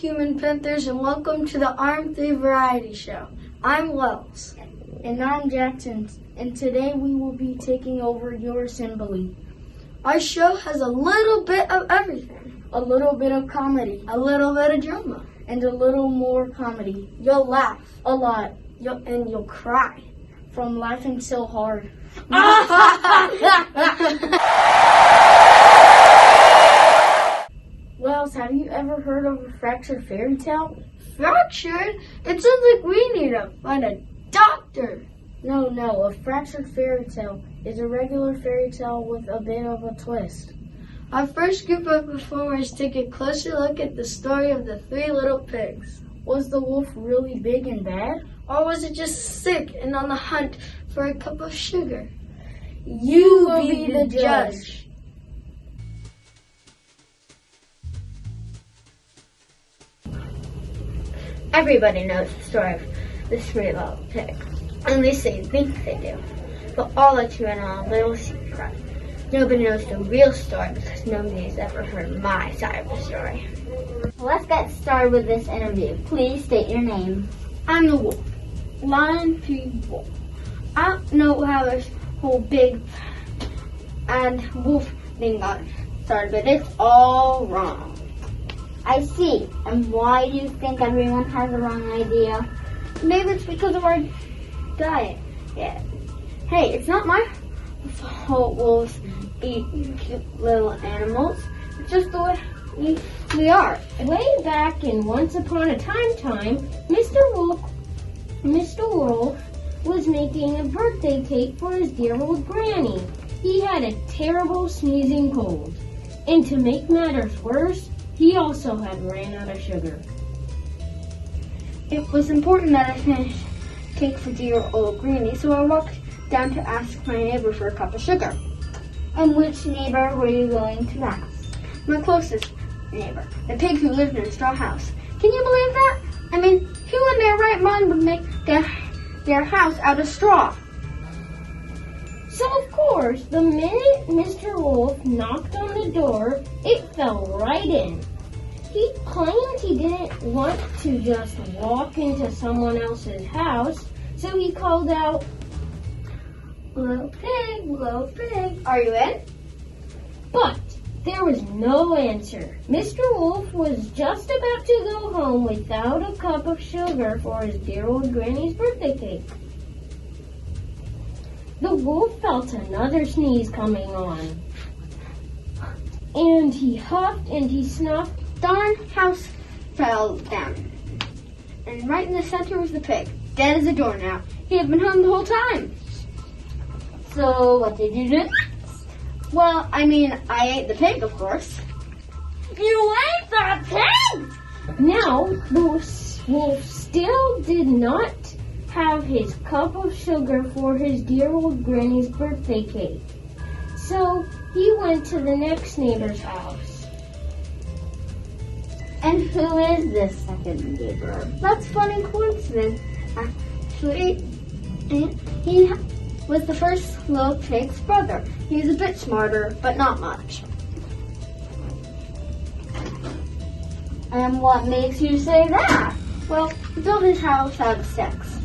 Human Panthers, and welcome to the RM3 Variety Show. I'm Wells. And I'm Jackson, and today we will be taking over your assembly. Our show has a little bit of everything. A little bit of comedy, A little bit of drama. and a little more comedy. You'll laugh. A lot, And you'll cry. from laughing so hard. Wells, have you ever heard of a fractured fairy tale? Fractured? It sounds like we need to find a doctor. No, a fractured fairy tale is a regular fairy tale with a bit of a twist. Our first group of performers take a closer look at the story of the three little pigs. Was the wolf really big and bad? Or was it just sick and on the hunt for a cup of sugar? You will be the judge. Everybody knows the story of the three little pigs. At least they think they do. But I'll let you in on a little secret. Nobody knows the real story because nobody's ever heard my side of the story. Let's get started with this interview. Please state your name. I'm the wolf. Lion, pig, wolf. I don't know how this whole big and wolf thing got started, but it's all wrong. I see. And why do you think everyone has the wrong idea? Maybe it's because of our diet. Yeah. Hey, it's not my fault wolves eat cute little animals. It's just the way we are. Way back in Once Upon a Time, Mr. Wolf was making a birthday cake for his dear old granny. He had a terrible sneezing cold. And to make matters worse, he also had ran out of sugar. It was important that I finish cake for dear old granny, so I walked down to ask my neighbor for a cup of sugar. And which neighbor were you going to ask? My closest neighbor, the pig who lived in a straw house. Can you believe that? I mean, who in their right mind would make their house out of straw? So of course, the minute Mr. Wolf knocked on the door, it fell right in. He claimed he didn't want to just walk into someone else's house, so he called out, Little pig, are you in? but there was no answer. Mr. Wolf was just about to go home without a cup of sugar for his dear old granny's birthday cake. The wolf felt another sneeze coming on. And he huffed and he snuffed. Darn house fell down. And right in the center was the pig, dead as a doornail. He had been home the whole time. So, what did you do? Well, I mean, I ate the pig, of course. You ate the pig! Now, the wolf still did not have his cup of sugar for his dear old granny's birthday cake. So he went to the next neighbor's house. And who is this second neighbor? That's a funny coincidence. Actually, he was the first little pig's brother. He was a bit smarter, but not much. And what makes you say that? Well, he built his house out of sticks.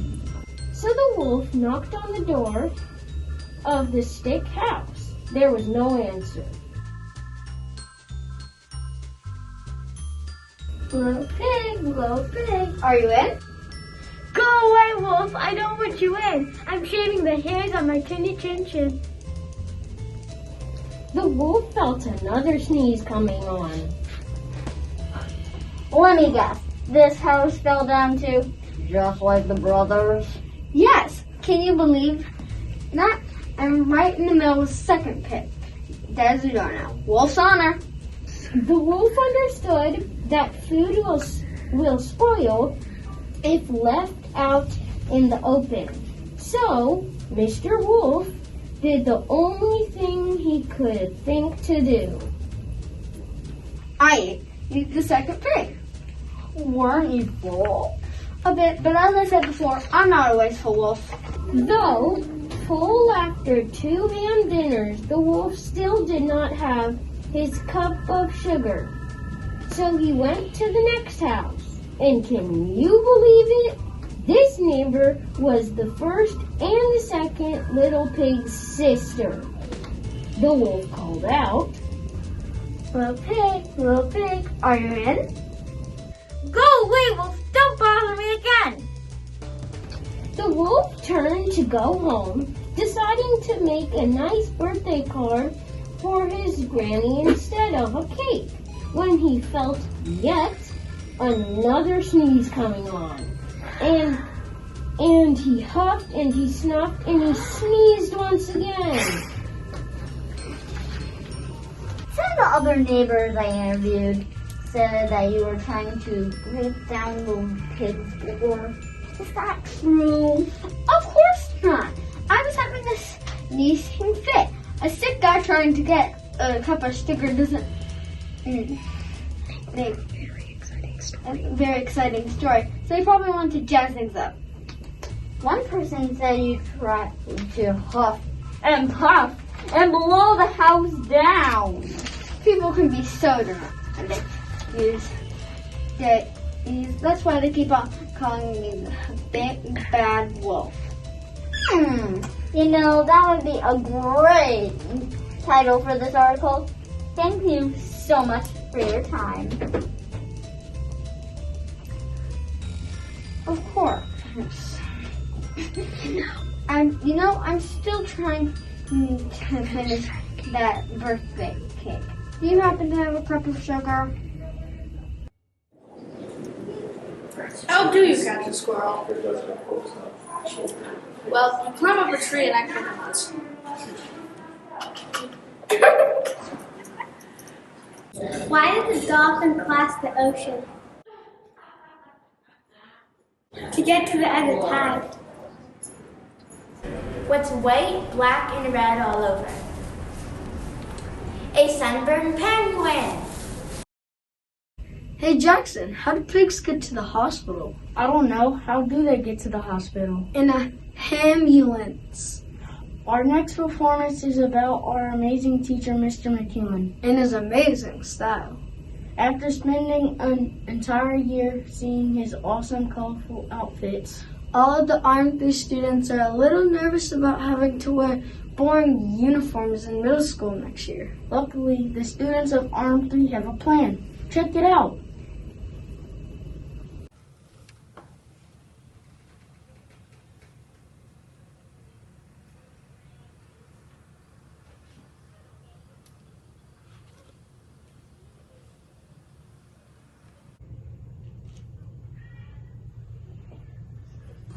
So the wolf knocked on the door of the stick house. There was no answer. Little pig, are you in? Go away, Wolf. I don't want you in. I'm shaving the hairs on my chinny chin chin. The wolf felt another sneeze coming on. Let me guess. This house fell down too, just like the brothers. Yes. Can you believe that? And right in the middle was the second pig. Dead as a doornail. Wolf's honor. The wolf understood that food will spoil if left out in the open. So, Mr. Wolf did the only thing he could think to do. I ate the second pig. Weren't you full? A bit, but as I said before, I'm not a wasteful wolf. Though full after 2 ham dinners, the wolf still did not have his cup of sugar. So he went to the next house. And can you believe it? This neighbor was the first and the second little pig's sister. The wolf called out, Little pig, are you in? Go away, Wolf! Don't bother me again! The wolf turned to go home, deciding to make a nice birthday card for his granny instead of a cake, when he felt yet another sneeze coming on. And he huffed and he snuffed and he sneezed once again. Some of the other neighbors I interviewed said that you were trying to break down little pigs before. Is that true? Of course not. I was having a sneezing fit. A sick guy trying to get a cup of sugar doesn't make a very exciting story. So he probably wanted to jazz things up. One person said you tried to huff and puff and blow the house down. People can be so dramatic. That's why they keep on calling me the big bad wolf. You know, that would be a great title for this article. Thank you so much for your time. Of course. I'm still trying to finish that birthday cake. Do you happen to have a cup of sugar? How do you catch a squirrel? Well, you climb up a tree and act like a mouse. Why did the dolphin cross the ocean? To get to the other side. What's white, black, and red all over? A sunburned penguin. Hey Jackson, how do pigs get to the hospital? I don't know. How do they get to the hospital? In a ambulance. Our next performance is about our amazing teacher, Mr. McEwen. In his amazing style. After spending an entire year seeing his awesome, colorful outfits, All of the RM3 students are a little nervous about having to wear boring uniforms in middle school next year. luckily, the students of RM3 have a plan. Check it out.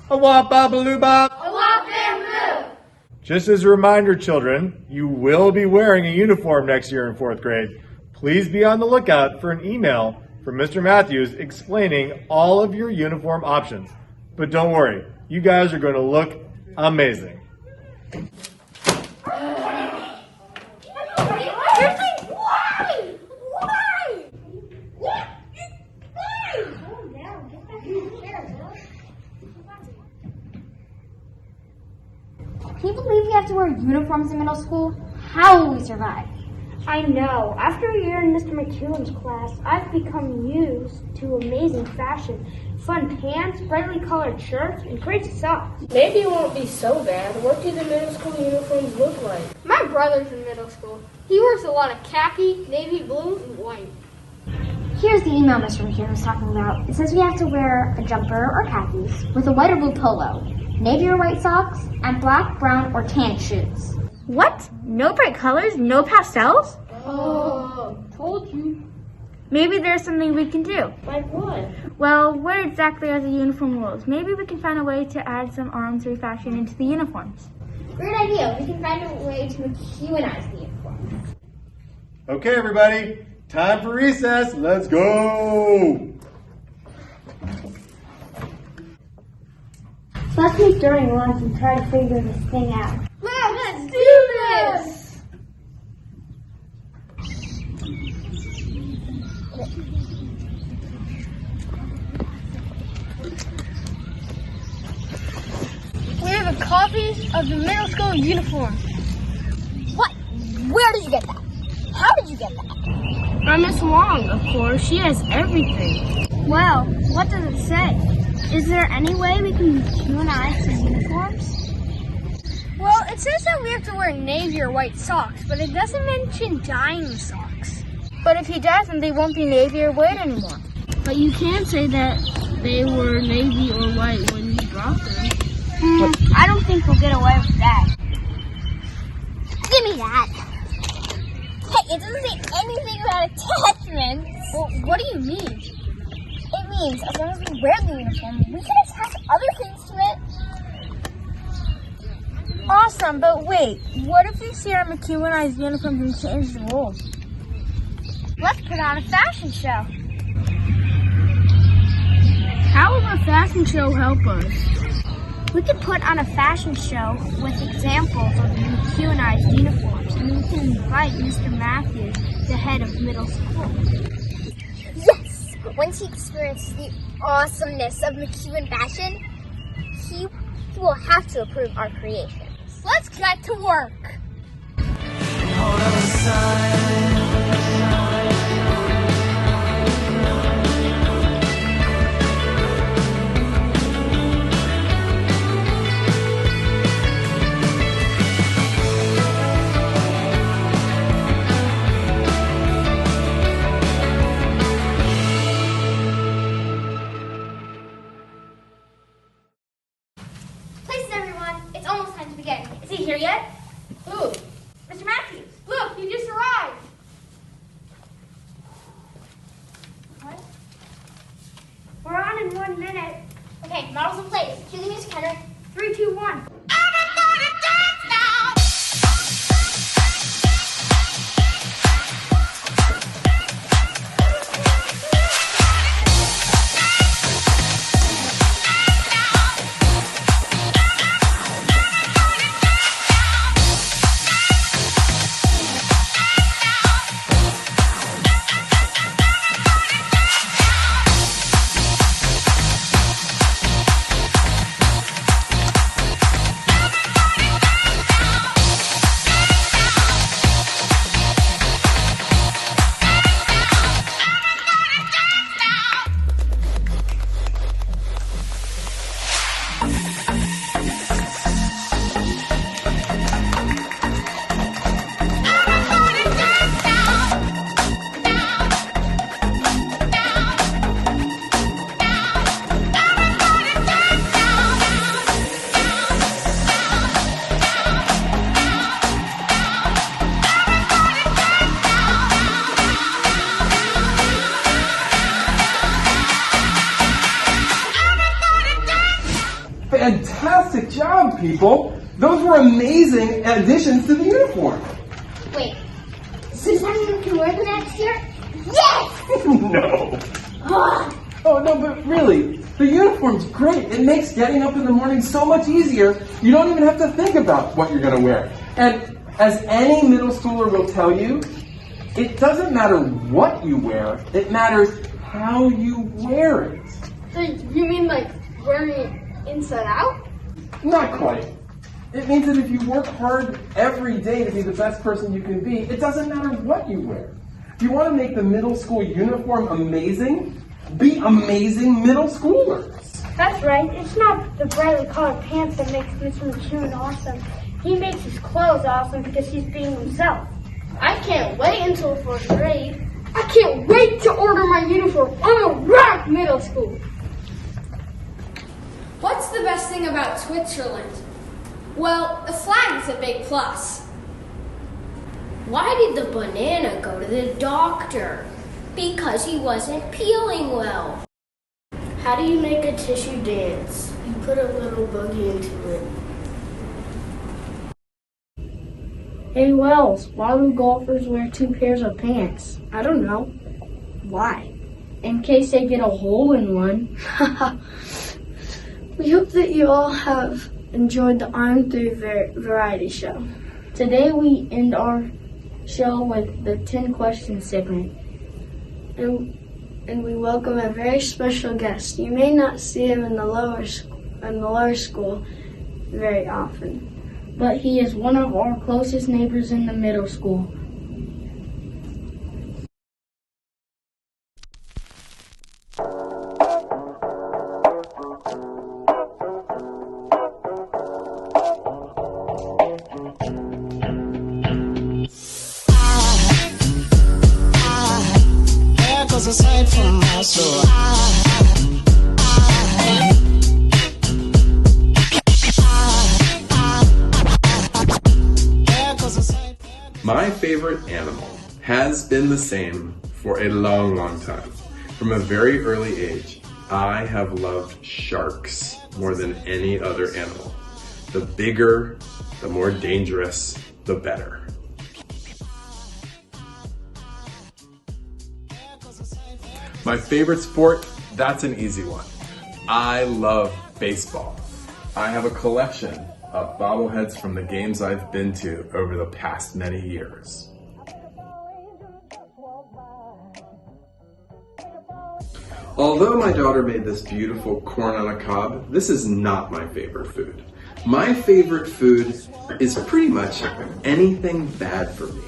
A wop babaloo bop. Just as a reminder, children, you will be wearing a uniform next year in 4th grade. Please be on the lookout for an email from Mr. Matthews explaining all of your uniform options. But don't worry, you guys are going to look amazing. Can you believe we have to wear uniforms in middle school? How will we survive? I know. After a year in Mr. McEwen's class, I've become used to amazing fashion. Fun pants, brightly colored shirts, and crazy socks. Maybe it won't be so bad. What do the middle school uniforms look like? My brother's in middle school. He wears a lot of khaki, navy blue, and white. Here's the email Mr. McEwen was talking about. It says we have to wear a jumper or khakis with a white or blue polo, navy or white socks, and black, brown, or tan shoes. What? No bright colors? No pastels? Oh, told you. Maybe there's something we can do. Like what? Well, what exactly are the uniform rules? Maybe we can find a way to add some RM3 fashion into the uniforms. Great idea. We can find a way to McEwenize the uniform. Okay, everybody, time for recess. Let's go. Let's meet during lunch and try to figure this thing out. Let's do this! We have a copy of the middle school uniform. What? Where did you get that? How did you get that? Miss Wong, of course. She has everything. Well, what does it say? Is there any way we can unionize his uniforms? Well, it says that we have to wear navy or white socks, but it doesn't mention dyeing socks. But if he does, then they won't be navy or white anymore. But you can't say that they were navy or white when you brought them. I don't think we'll get away with that. Give me that. Hey, it doesn't say anything about attachments. Well, what do you mean? It means as long as we wear the uniform, we can attach other things to it. Awesome, but wait, what if we see our McEwenized uniforms and change the rules? Let's put on a fashion show. How will a fashion show help us? We could put on a fashion show with examples of the McEwenized uniforms, and we can invite Mr. Matthews, the head of middle school. Yes! Once he experiences the awesomeness of McEwen fashion, he will have to approve our creations. Let's get to work! Places, everyone. It's almost time to begin. Is he here yet? Who? Mr. Matthews. Look, he just arrived. What? We're on in 1 minute. Okay, models in place. Cue the music, Henry. 3, 2, 1. Fantastic job, people! Those were amazing additions to the uniform. Wait, so Simon can wear them next year? Yes! No. Oh, no, but really, the uniform's great. It makes getting up in the morning so much easier. You don't even have to think about what you're going to wear. And as any middle schooler will tell you, it doesn't matter what you wear. It matters how you wear it. So you mean like wearing it inside out? Not quite. It means that if you work hard every day to be the best person you can be, it doesn't matter what you wear. If you want to make the middle school uniform amazing, be amazing middle schoolers. That's right. It's not the brightly colored pants that makes Mr. McEwen awesome. He makes his clothes awesome because he's being himself. I can't wait until 4th grade. I can't wait to order my uniform. I'm a rock middle school. What's the best thing about Switzerland? Well, the flag is a big plus. Why did the banana go to the doctor? Because he wasn't peeling well. How do you make a tissue dance? You put a little boogie into it. Hey, Wells, why do golfers wear 2 pairs of pants? I don't know. Why? In case they get a hole in one. We hope that you all have enjoyed the RM3 variety show. Today we end our show with the 10 question segment. And we welcome a very special guest. You may not see him in the lower school very often, But he is one of our closest neighbors in the middle school. 'cause aside from my soul, My favorite animal has been the same for a long, long time. From a very early age, I have loved sharks more than any other animal. The bigger, the more dangerous, the better. My favorite sport, that's an easy one. I love baseball. I have a collection of bobbleheads from the games I've been to over the past many years. Although my daughter made this beautiful corn on a cob, this is not my favorite food. My favorite food is pretty much anything bad for me.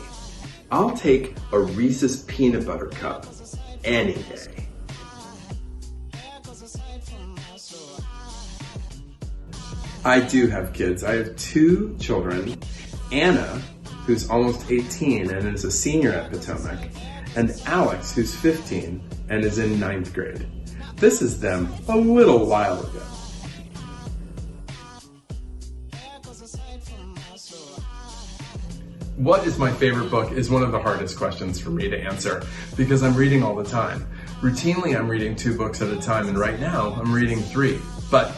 I'll take a Reese's peanut butter cup any day. I do have kids. I have 2 children, Anna, who's almost 18 and is a senior at Potomac, and Alex, who's 15 and is in 9th grade. This is them a little while ago. What is my favorite book is one of the hardest questions for me to answer because I'm reading all the time. Routinely, I'm reading 2 books at a time, and right now I'm reading 3. But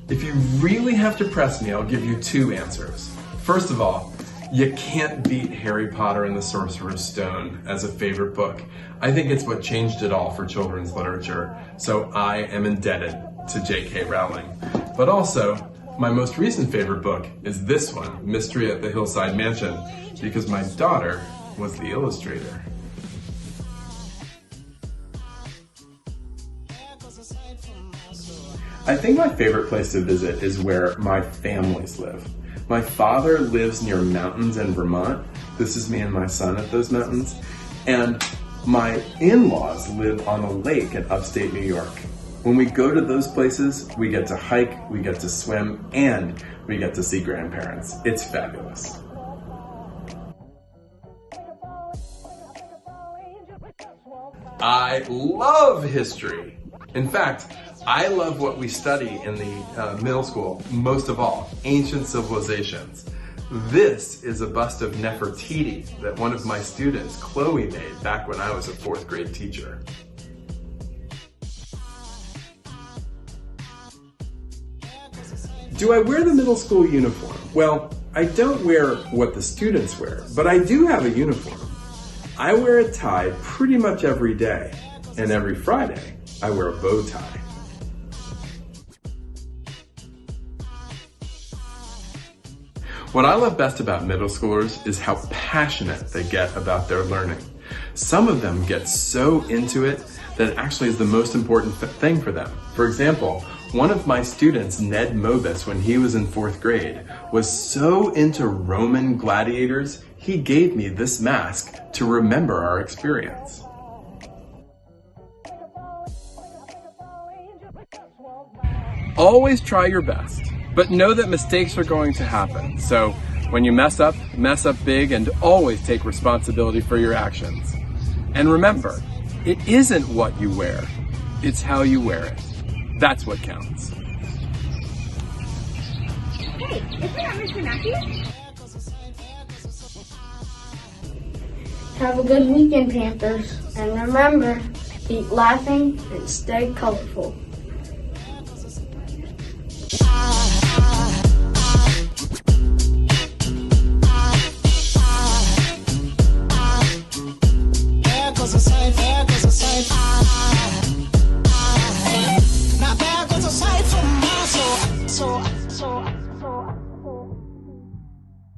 if you really have to press me, I'll give you 2 answers. First of all, you can't beat Harry Potter and the Sorcerer's Stone as a favorite book. I think it's what changed it all for children's literature, so I am indebted to J.K. Rowling. But also, my most recent favorite book is this one, Mystery at the Hillside Mansion, because my daughter was the illustrator. I think my favorite place to visit is where my families live. My father lives near mountains in Vermont. This is me and my son at those mountains. And my in-laws live on a lake in upstate New York. When we go to those places, we get to hike, we get to swim, and we get to see grandparents. It's fabulous. I love history. In fact, I love what we study in the middle school, most of all, ancient civilizations. This is a bust of Nefertiti that one of my students, Chloe, made back when I was a 4th grade teacher. Do I wear the middle school uniform? Well, I don't wear what the students wear, but I do have a uniform. I wear a tie pretty much every day, and every Friday, I wear a bow tie. What I love best about middle schoolers is how passionate they get about their learning. Some of them get so into it that it actually is the most important thing for them. For example, one of my students, Ned Mobus, when he was in 4th grade, was so into Roman gladiators, he gave me this mask to remember our experience. Always try your best, but know that mistakes are going to happen. So when you mess up big, and always take responsibility for your actions. And remember, it isn't what you wear, it's how you wear it. That's what counts. Hey, isn't that Mr. Matthews? Have a good weekend, Panthers. And remember, keep laughing and stay colorful.